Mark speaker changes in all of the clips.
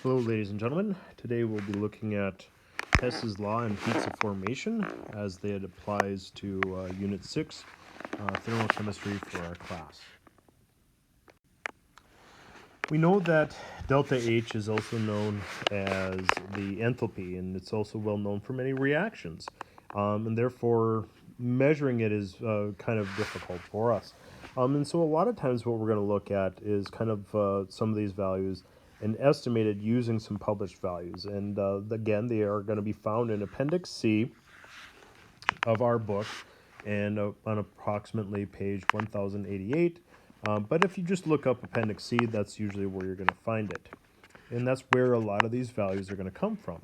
Speaker 1: Hello, ladies and gentlemen. Today we'll be looking at Hess's Law and heats of formation as it applies to Unit 6, Thermochemistry for our class. We know that delta H is also known as the enthalpy, and it's also well known for many reactions. And therefore, measuring it is kind of difficult for us. And so a lot of times what we're going to look at is kind of some of these values and estimated using some published values. And again, they are going to be found in Appendix C of our book and on approximately page 1088. But if you just look up Appendix C, that's usually where you're going to find it. And that's where a lot of these values are going to come from.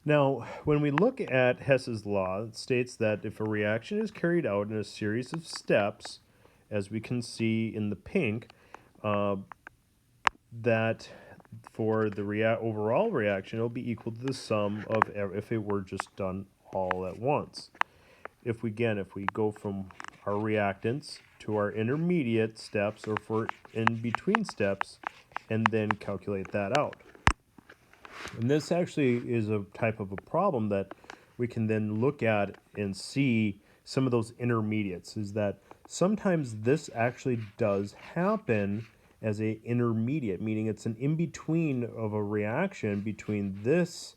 Speaker 1: Now, when we look at Hess's law, it states that if a reaction is carried out in a series of steps, as we can see in the pink, that for the overall reaction, it'll be equal to the sum of if it were just done all at once. If we go from our reactants to our intermediate steps or for in between steps, and then calculate that out. And this actually is a type of a problem that we can then look at and see some of those intermediates, is that sometimes this actually does happen as a intermediate, meaning it's an in-between of a reaction between this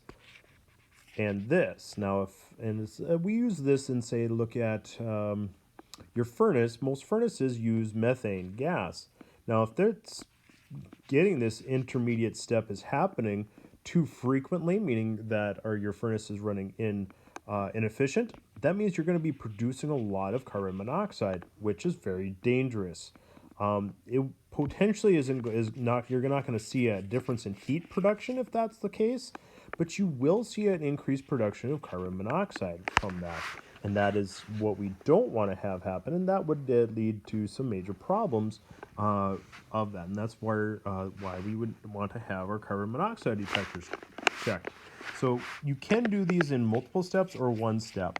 Speaker 1: and this. Now, we use this and say, look at your furnace. Most furnaces use methane gas. Now, if that's getting this intermediate step is happening too frequently, meaning that your furnace is running inefficient, that means you're going to be producing a lot of carbon monoxide, which is very dangerous. It potentially you're not going to see a difference in heat production if that's the case, but you will see an increased production of carbon monoxide from that. And that is what we don't want to have happen, and that would lead to some major problems of that. And that's why we would want to have our carbon monoxide detectors checked. So you can do these in multiple steps or one step.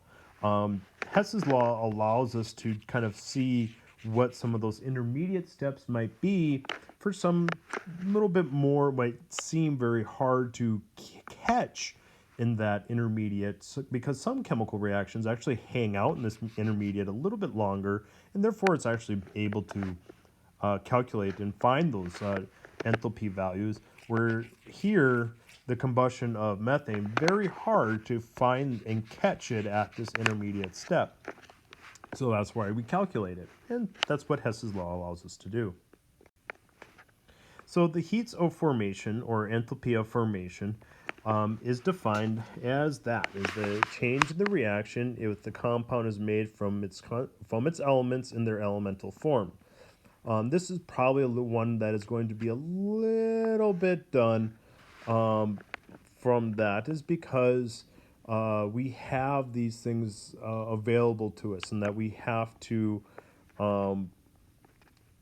Speaker 1: Hess's law allows us to kind of see what some of those intermediate steps might be. For some, little bit more might seem very hard to catch in that intermediate, because some chemical reactions actually hang out in this intermediate a little bit longer, and therefore it's actually able to calculate and find those enthalpy values, where here the combustion of methane, very hard to find and catch it at this intermediate step. So that's why we calculate it, and that's what Hess's law allows us to do. So the heats of formation, or enthalpy of formation, is defined as the change in the reaction if the compound is made from its elements in their elemental form. This is probably the one that is going to be a little bit done from that, is because we have these things available to us, and that we have to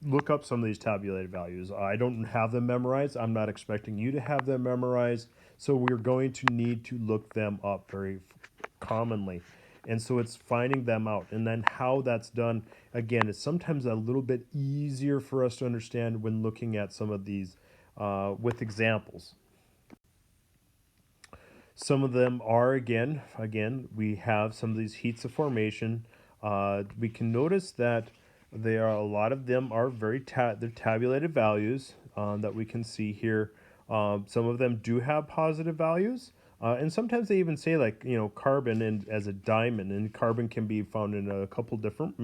Speaker 1: look up some of these tabulated values. I don't have them memorized. I'm not expecting you to have them memorized. So we're going to need to look them up very commonly. And so it's finding them out. And then how that's done, again, is sometimes a little bit easier for us to understand when looking at some of these with examples. Some of them are, again, we have some of these heats of formation. We can notice that a lot of them are they're tabulated values that we can see here. Some of them do have positive values, and sometimes they even say, like, carbon as a diamond, and carbon can be found in a couple different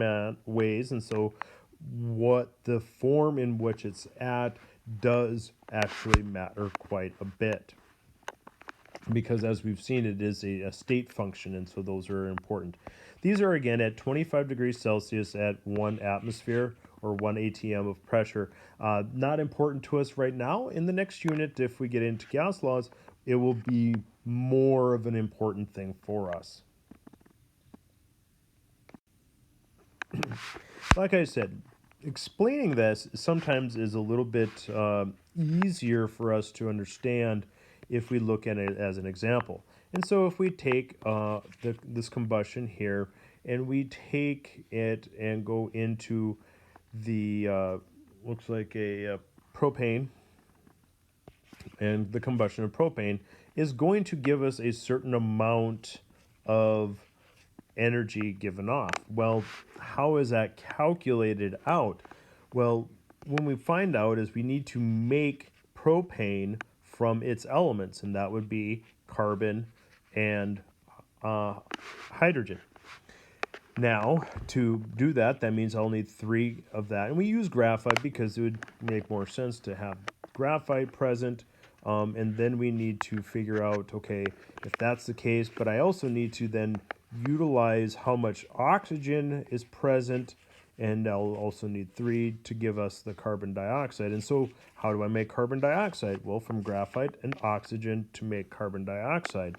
Speaker 1: ways, and so what the form in which it's at does actually matter quite a bit, because as we've seen, it is a state function, and so those are important. These are, again, at 25 degrees Celsius at 1 atmosphere or 1 atm of pressure. Not important to us right now. In the next unit, if we get into gas laws, it will be more of an important thing for us. Like I said, explaining this sometimes is a little bit easier for us to understand if we look at it as an example. And so if we take this combustion here, and we take it and go into the, looks like a propane and the combustion of propane is going to give us a certain amount of energy given off. Well, how is that calculated out? Well, when we find out is we need to make propane from its elements, and that would be carbon and hydrogen. Now, to do that, that means I'll need 3 of that. And we use graphite because it would make more sense to have graphite present. And then we need to figure out, okay, if that's the case, but I also need to then utilize how much oxygen is present. And I'll also need 3 to give us the carbon dioxide. And so how do I make carbon dioxide? Well, from graphite and oxygen to make carbon dioxide.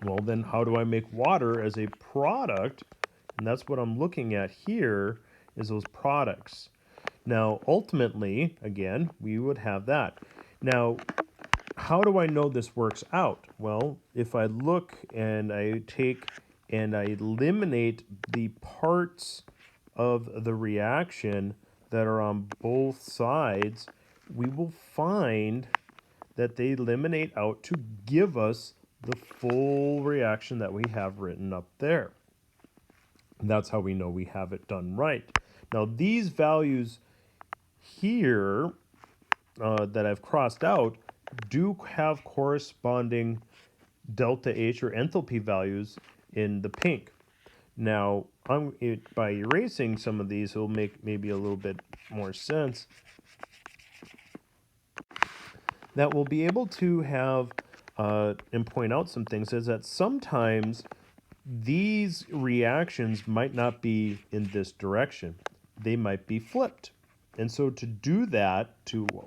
Speaker 1: Well, then how do I make water as a product? And that's what I'm looking at here is those products. Now, ultimately, again, we would have that. Now, how do I know this works out? Well, if I look and I take and I eliminate the parts of the reaction that are on both sides, we will find that they eliminate out to give us the full reaction that we have written up there. And that's how we know we have it done right. Now, these values here that I've crossed out do have corresponding delta H or enthalpy values in the pink. Now, by erasing some of these, it'll make maybe a little bit more sense that we'll be able to have and point out some things is that sometimes these reactions might not be in this direction. They might be flipped. And so to do that,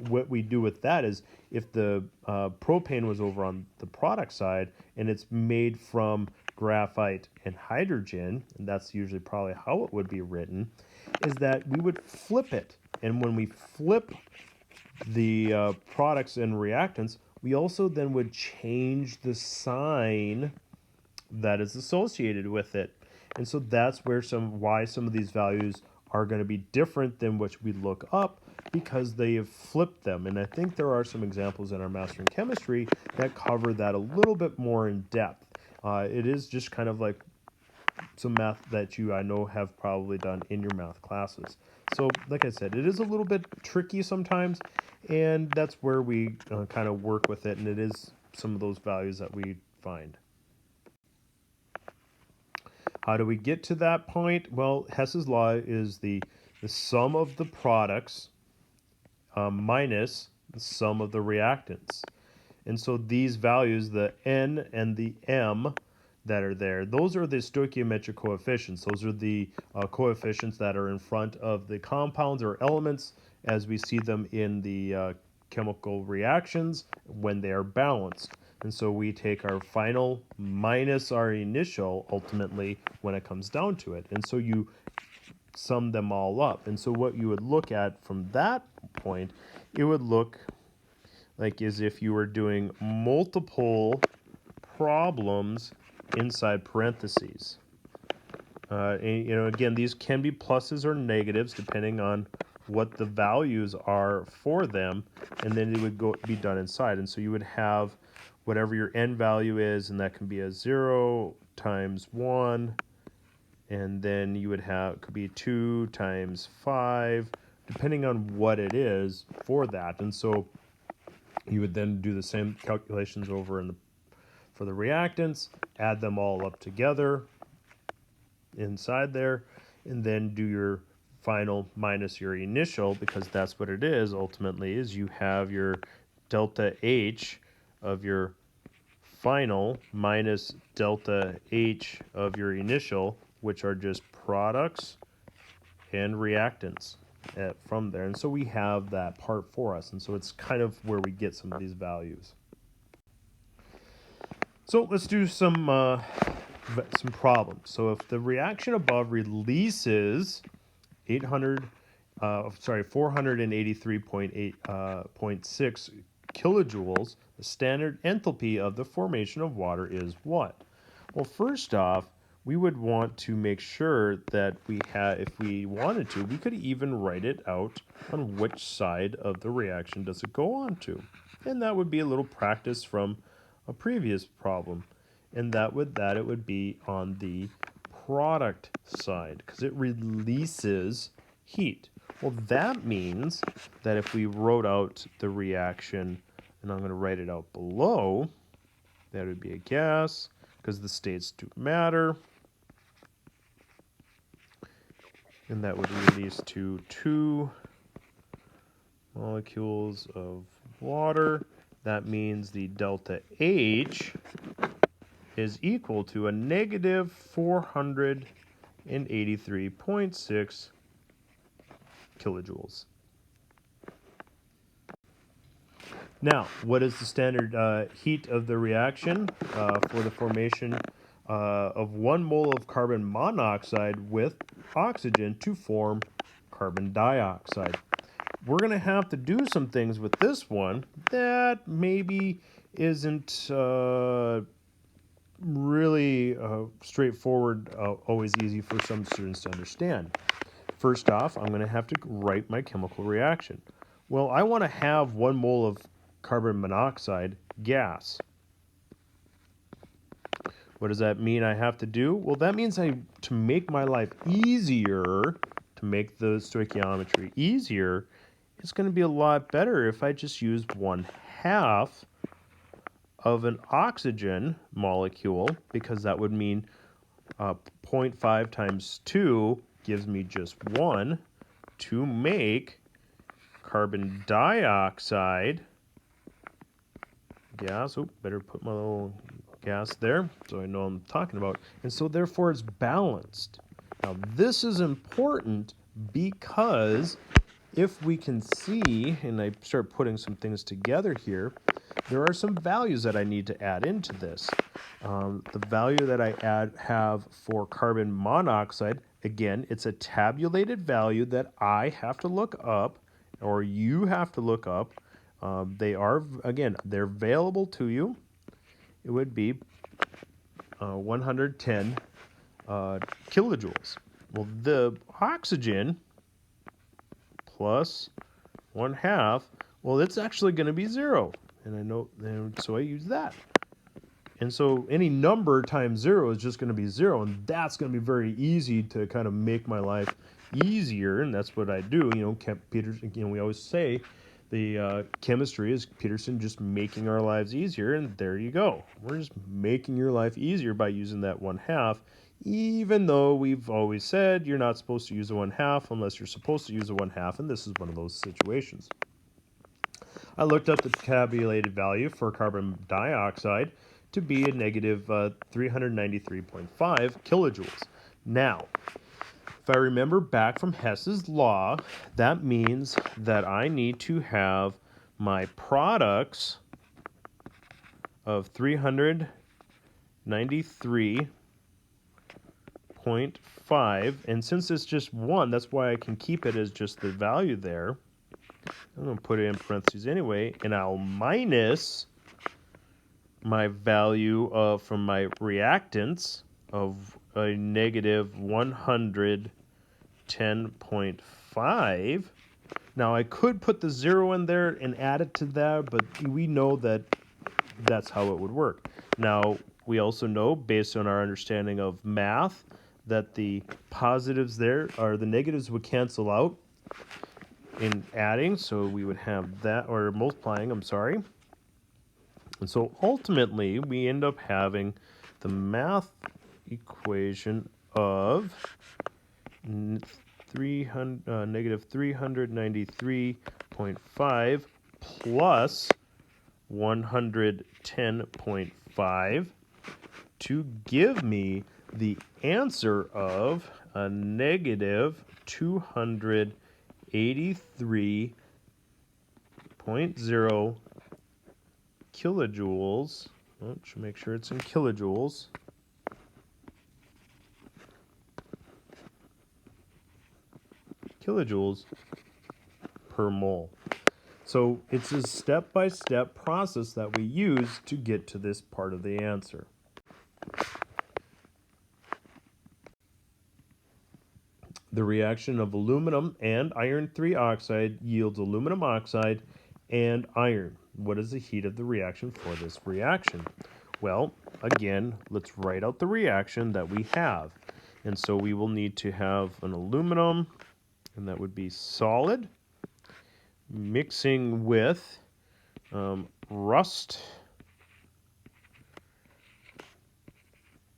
Speaker 1: what we do with that is if the propane was over on the product side and it's made from graphite and hydrogen, and that's usually probably how it would be written, is that we would flip it. And when we flip the products and reactants, we also then would change the sign that is associated with it. And so that's where why some of these values are going to be different than what we look up, because they have flipped them. And I think there are some examples in our Master in Chemistry that cover that a little bit more in depth. It is just kind of like some math that I know have probably done in your math classes. So like I said, it is a little bit tricky sometimes, and that's where we kind of work with it, and it is some of those values that we find. How do we get to that point? Well, Hess's law is the sum of the products minus the sum of the reactants. And so these values, the N and the M that are there, those are the stoichiometric coefficients. Those are the coefficients that are in front of the compounds or elements as we see them in the chemical reactions when they are balanced. And so we take our final minus our initial ultimately when it comes down to it. And so you sum them all up. And so what you would look at from that point, it would look like as if you were doing multiple problems inside parentheses. And, again, these can be pluses or negatives depending on what the values are for them, and then it would be done inside. And so you would have whatever your n value is, and that can be a 0 times 1, and then you would have, could be 2 times 5, depending on what it is for that. And so you would then do the same calculations over for the reactants, add them all up together inside there, and then do your final minus your initial, because that's what it is ultimately, is you have your delta H of your final minus delta H of your initial, which are just products and reactants from there. And so we have that part for us. And so it's kind of where we get some of these values. So let's do some problems. So if the reaction above releases 483.6 kilojoules, the standard enthalpy of the formation of water is what? Well, first off, we would want to make sure that if we wanted to, we could even write it out on which side of the reaction does it go on to. And that would be a little practice from a previous problem. And it would be on the product side because it releases heat. Well, that means that if we wrote out the reaction, and I'm going to write it out below, that would be a gas because the states do matter. And that would release to 2 molecules of water. That means the delta H is equal to a negative 483.6 kilojoules. Now, what is the standard heat of the reaction for the formation of 1 mole of carbon monoxide with oxygen to form carbon dioxide? We're going to have to do some things with this one that maybe isn't really straightforward, always easy for some students to understand. First off, I'm going to have to write my chemical reaction. Well, I want to have 1 mole of carbon monoxide gas. What does that mean I have to do? Well, that means to make my life easier, to make the stoichiometry easier, it's going to be a lot better if I just use 1/2 of an oxygen molecule, because that would mean 0.5 times 2 gives me just 1 to make carbon dioxide gas. Oh, better put my little gas there so I know what I'm talking about. And so therefore it's balanced. Now this is important because if we can see, and I start putting some things together here, there are some values that I need to add into this. The value that I have for carbon monoxide, again, it's a tabulated value that I have to look up, or you have to look up. They are, again, they're available to you. It would be 110 kilojoules. Well, the oxygen plus 1/2, well, it's actually going to be 0. And I know, and so I use that. And so any number times 0 is just going to be 0. And that's going to be very easy to kind of make my life easier. And that's what I do. You know, Peterson, you know, we always say the chemistry is Peterson just making our lives easier. And there you go. We're just making your life easier by using that 1/2. Even though we've always said you're not supposed to use a 1/2 unless you're supposed to use a 1/2, and this is one of those situations. I looked up the tabulated value for carbon dioxide to be a negative 393.5 kilojoules. Now, if I remember back from Hess's Law, that means that I need to have my products of 393.5, and since it's just 1, that's why I can keep it as just the value there. I'm going to put it in parentheses anyway, and I'll minus my value from my reactants of a negative 110.5. Now, I could put the 0 in there and add it to that, but we know that that's how it would work. Now, we also know, based on our understanding of math, that the positives there, or the negatives, would cancel out in adding, so we would have that, or multiplying, I'm sorry. And so ultimately, we end up having the math equation of negative 393.5 plus 110.5 to give me the answer of a negative 283.0 kilojoules. Oh, should make sure it's in kilojoules. Kilojoules per mole. So it's a step-by-step process that we use to get to this part of the answer. The reaction of aluminum and iron 3 oxide yields aluminum oxide and iron. what is the heat of the reaction for this reaction? Well, again, let's write out the reaction that we have. And so we will need to have an aluminum, and that would be solid, mixing with rust,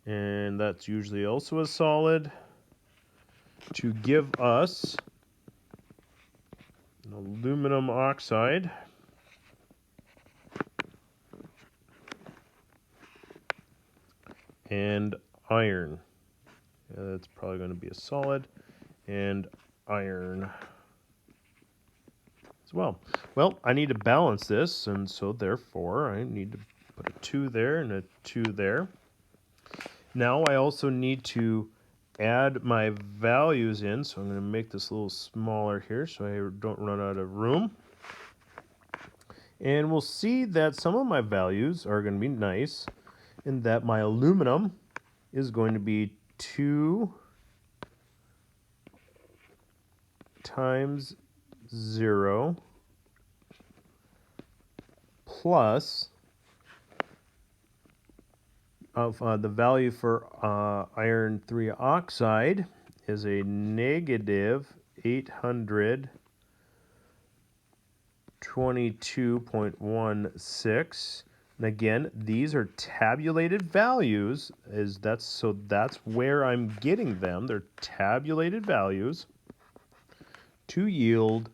Speaker 1: and that's usually also a solid, to give us an aluminum oxide, and iron. That's probably going to be a solid, and iron as well. Well, I need to balance this, and so therefore I need to put a 2 there and a 2 there. Now I also need to add my values in, so I'm going to make this a little smaller here so I don't run out of room. And we'll see that some of my values are going to be nice, and that my aluminum is going to be 2 times 0 plus of the value for iron 3 oxide is a negative 822.16. And again, these are tabulated values. That's where I'm getting them. They're tabulated values to yield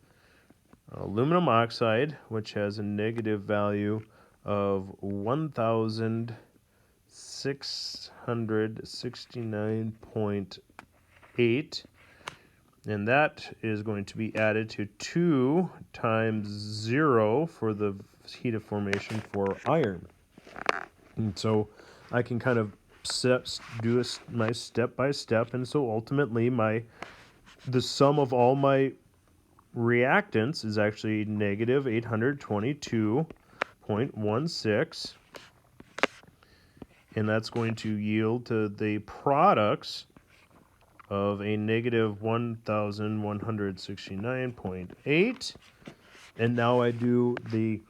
Speaker 1: aluminum oxide, which has a negative value of 1,669.8, and that is going to be added to 2 times 0 for the heat of formation for iron. And so I can kind of do my step by step, and so ultimately the sum of all my reactants is actually negative 822.16, and that's going to yield to the products of a negative 1,169.8. And now I do the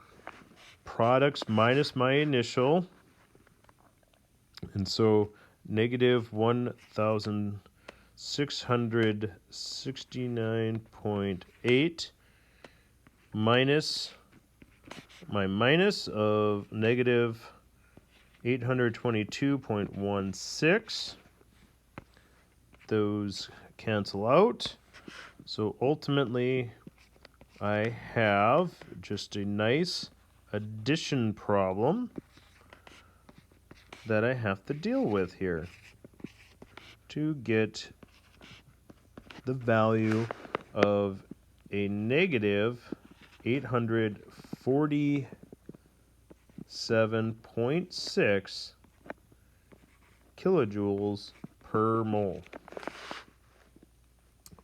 Speaker 1: products minus my initial, and so negative 1,669.8 minus my minus of negative 822.16. Those cancel out. So ultimately, I have just a nice addition problem that I have to deal with here to get the value of a negative 847.6 kilojoules per mole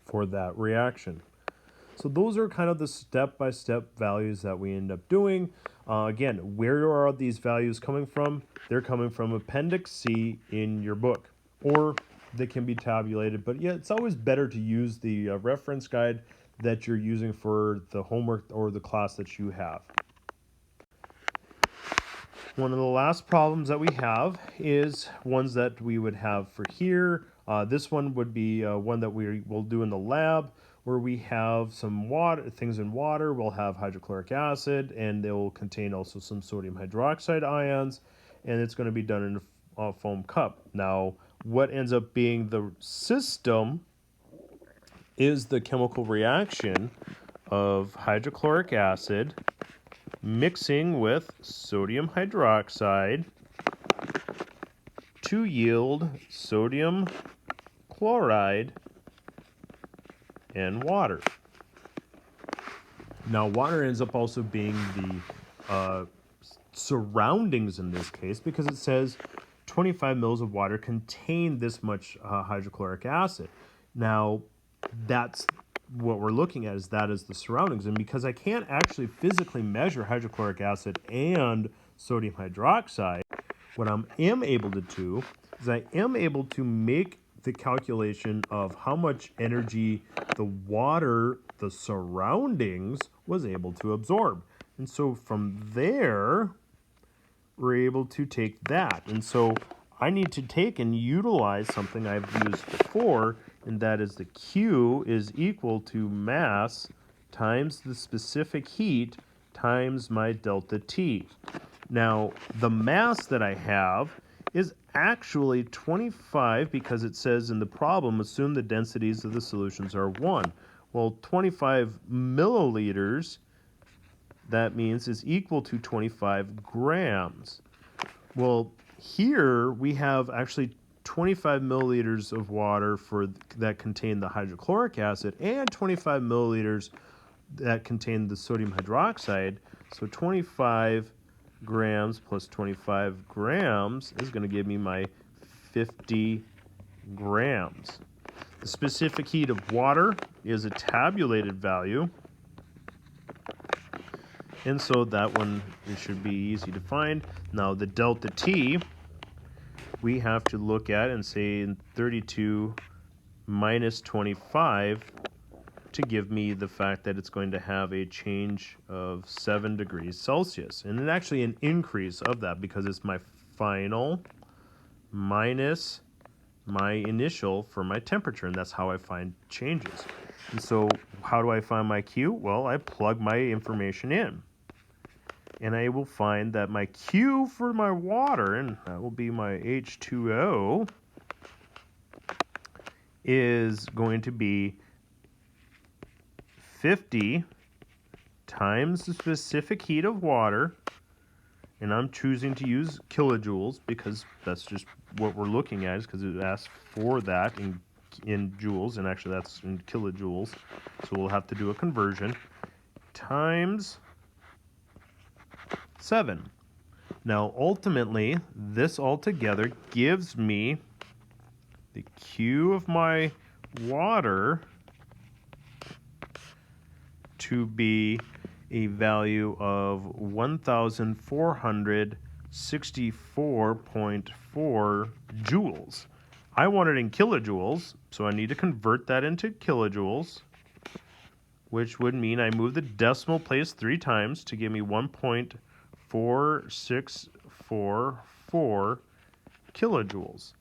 Speaker 1: for that reaction. So those are kind of the step-by-step values that we end up doing. Again, where are these values coming from? They're coming from Appendix C in your book, or they can be tabulated. But yeah, it's always better to use the reference guide that you're using for the homework or the class that you have. One of the last problems that we have is ones that we would have for here. This one would be one that we will do in the lab, where we have some things in water. We'll have hydrochloric acid, and they will contain also some sodium hydroxide ions, and it's going to be done in a foam cup. Now, what ends up being the system is the chemical reaction of hydrochloric acid mixing with sodium hydroxide to yield sodium chloride and water. Now, water ends up also being the surroundings in this case, because it says 25 mils of water contain this much hydrochloric acid. Now, that's what we're looking at, is that is the surroundings. And because I can't actually physically measure hydrochloric acid and sodium hydroxide, what I am able to do is I am able to make the calculation of how much energy the water, the surroundings, was able to absorb. And so from there, we're able to take that. And so I need to take and utilize something I've used before, and that is the Q is equal to mass times the specific heat times my delta T. Now, the mass that I have is actually 25 because it says in the problem, assume the densities of the solutions are 1. Well, 25 milliliters, that means, is equal to 25 grams. Well, here we have actually 25 milliliters of water that contain the hydrochloric acid and 25 milliliters that contain the sodium hydroxide. So 25 grams plus 25 grams is going to give me my 50 grams. The specific heat of water is a tabulated value. And so that one, it should be easy to find. Now the delta T, we have to look at and say 32 minus 25 to give me the fact that it's going to have a change of 7 degrees Celsius. And it's actually an increase of that because it's my final minus my initial for my temperature, and that's how I find changes. And so how do I find my Q? Well, I plug my information in. And I will find that my Q for my water, and that will be my H2O, is going to be 50 times the specific heat of water, and I'm choosing to use kilojoules because that's just what we're looking at, is because it asks for that in joules, and actually that's in kilojoules, so we'll have to do a conversion, times 7. Now, ultimately, this altogether gives me the Q of my water to be a value of 1,464.4 joules. I want it in kilojoules, so I need to convert that into kilojoules, which would mean I move the decimal place 3 times to give me 1.4644 kilojoules.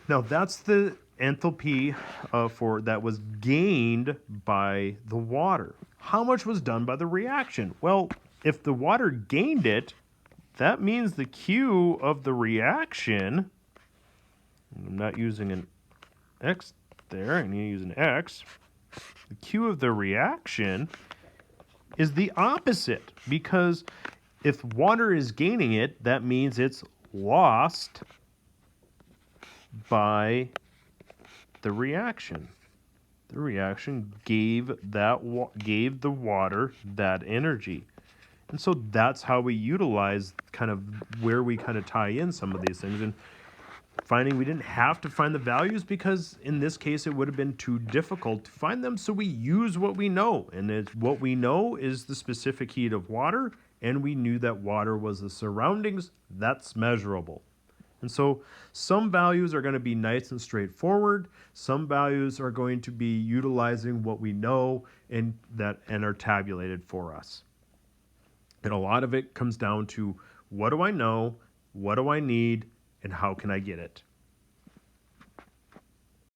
Speaker 1: Now that's the enthalpy that was gained by the water. How much was done by the reaction? Well, if the water gained it, that means the Q of the reaction, I'm not using an X there, I need to use an X. The Q of the reaction is the opposite, because if water is gaining it, that means it's lost by the reaction. The reaction gave the water that energy. And so that's how we utilize kind of where we kind of tie in some of these things, and finding we didn't have to find the values because in this case it would have been too difficult to find them, so we use what we know, and what we know is the specific heat of water, and we knew that water was the surroundings. That's measurable. And so some values are going to be nice and straightforward. Some values are going to be utilizing what we know and are tabulated for us. And a lot of it comes down to, what do I know, what do I need, and how can I get it?